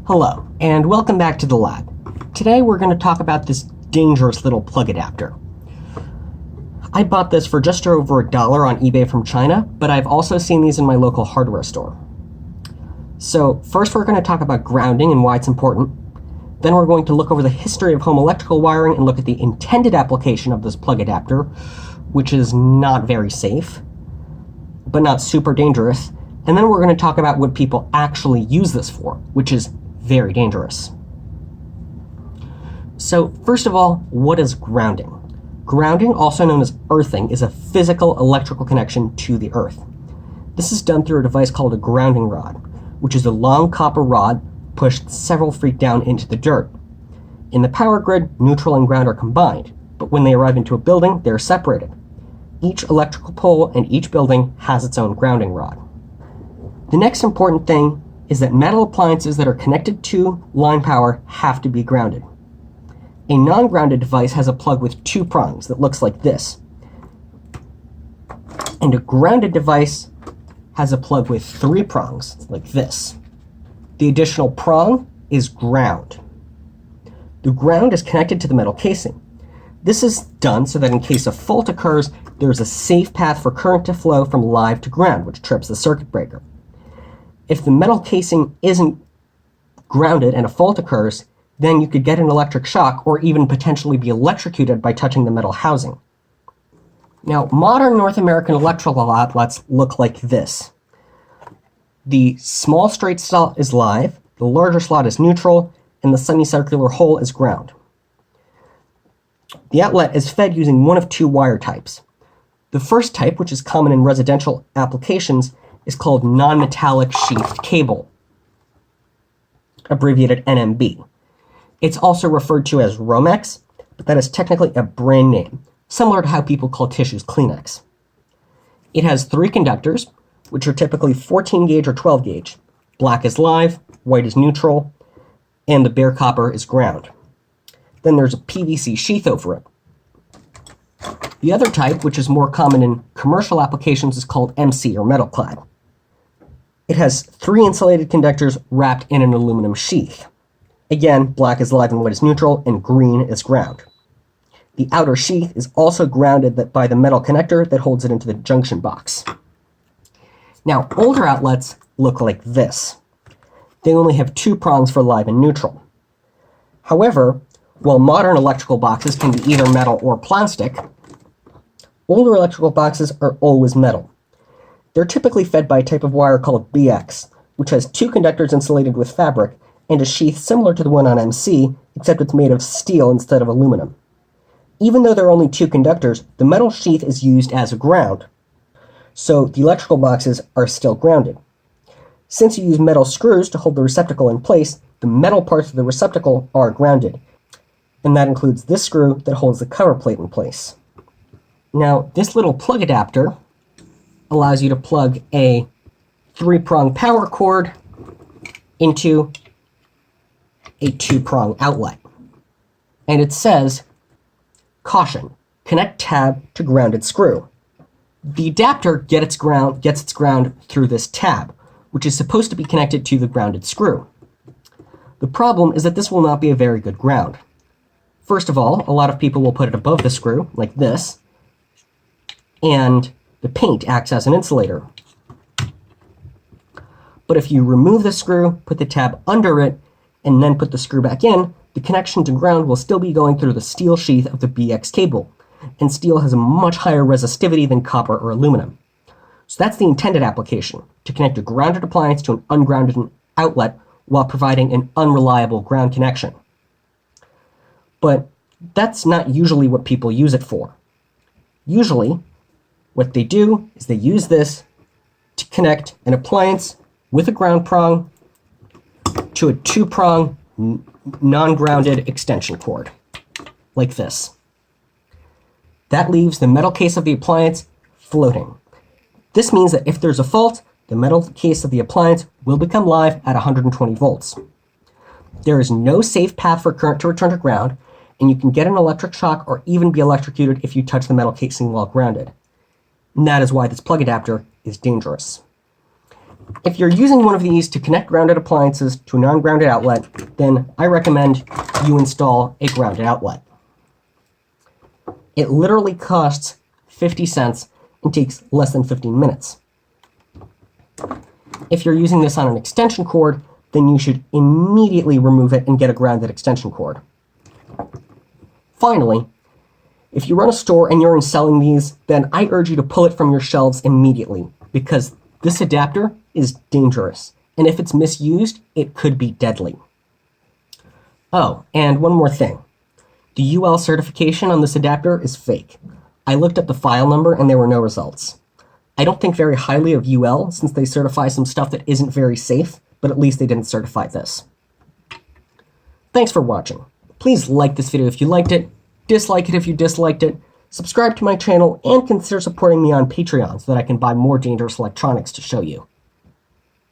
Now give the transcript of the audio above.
Hello, and welcome back to the lab. Today we're going to talk about this dangerous little plug adapter. I bought this for just over $1 on eBay from China, but I've also seen these in my local hardware store. So first we're going to talk about grounding and why it's important. Then we're going to look over the history of home electrical wiring and look at the intended application of this plug adapter, which is not very safe, but not super dangerous. And then we're going to talk about what people actually use this for, which is very dangerous. So first of all, what is grounding? Grounding, also known as earthing, is a physical electrical connection to the earth. This is done through a device called a grounding rod, which is a long copper rod pushed several feet down into the dirt. In the power grid, neutral and ground are combined, but when they arrive into a building, they're separated. Each electrical pole and each building has its own grounding rod. The next important thing is that metal appliances that are connected to line power have to be grounded. A non-grounded device has a plug with 2 prongs that looks like this. And a grounded device has a plug with 3 prongs like this. The additional prong is ground. The ground is connected to the metal casing. This is done so that in case a fault occurs, there is a safe path for current to flow from live to ground, which trips the circuit breaker. If the metal casing isn't grounded and a fault occurs, then you could get an electric shock or even potentially be electrocuted by touching the metal housing. Now, modern North American electrical outlets look like this. The small straight slot is live, the larger slot is neutral, and the semicircular hole is ground. The outlet is fed using one of 2 wire types. The first type, which is common in residential applications, is called non-metallic sheathed cable, abbreviated NMB. It's also referred to as Romex, but that is technically a brand name, similar to how people call tissues Kleenex. It has 3 conductors, which are typically 14 gauge or 12 gauge. Black is live, white is neutral, and the bare copper is ground. Then there's a PVC sheath over it. The other type, which is more common in commercial applications, is called MC, or metal clad. It has 3 insulated conductors wrapped in an aluminum sheath. Again, black is live and white is neutral, and green is ground. The outer sheath is also grounded by the metal connector that holds it into the junction box. Now, older outlets look like this. They only have 2 prongs for live and neutral. However, while modern electrical boxes can be either metal or plastic, older electrical boxes are always metal. They're typically fed by a type of wire called BX, which has 2 conductors insulated with fabric and a sheath similar to the one on MC, except it's made of steel instead of aluminum. Even though there are only 2 conductors, the metal sheath is used as a ground, so the electrical boxes are still grounded. Since you use metal screws to hold the receptacle in place, the metal parts of the receptacle are grounded, and that includes this screw that holds the cover plate in place. Now, this little plug adapter allows you to plug a 3-prong power cord into a 2-prong outlet. And it says, caution, connect tab to grounded screw. The adapter gets its ground through this tab, which is supposed to be connected to the grounded screw. The problem is that this will not be a very good ground. First of all, a lot of people will put it above the screw, like this, and the paint acts as an insulator. But if you remove the screw, put the tab under it, and then put the screw back in, the connection to ground will still be going through the steel sheath of the BX cable, and steel has a much higher resistivity than copper or aluminum. So that's the intended application, to connect a grounded appliance to an ungrounded outlet while providing an unreliable ground connection. But that's not usually what people use it for. Usually, what they do is they use this to connect an appliance with a ground prong to a 2-prong non-grounded extension cord, like this. That leaves the metal case of the appliance floating. This means that if there's a fault, the metal case of the appliance will become live at 120 volts. There is no safe path for current to return to ground, and you can get an electric shock or even be electrocuted if you touch the metal casing while grounded. And that is why this plug adapter is dangerous. If you're using one of these to connect grounded appliances to a non-grounded outlet, then I recommend you install a grounded outlet. It literally costs 50 cents and takes less than 15 minutes. If you're using this on an extension cord, then you should immediately remove it and get a grounded extension cord. Finally, if you run a store and you're selling these, then I urge you to pull it from your shelves immediately, because this adapter is dangerous, and if it's misused, it could be deadly. Oh, and one more thing. The UL certification on this adapter is fake. I looked up the file number and there were no results. I don't think very highly of UL since they certify some stuff that isn't very safe, but at least they didn't certify this. Thanks for watching. Please like this video if you liked it, dislike it if you disliked it, subscribe to my channel, and consider supporting me on Patreon so that I can buy more dangerous electronics to show you.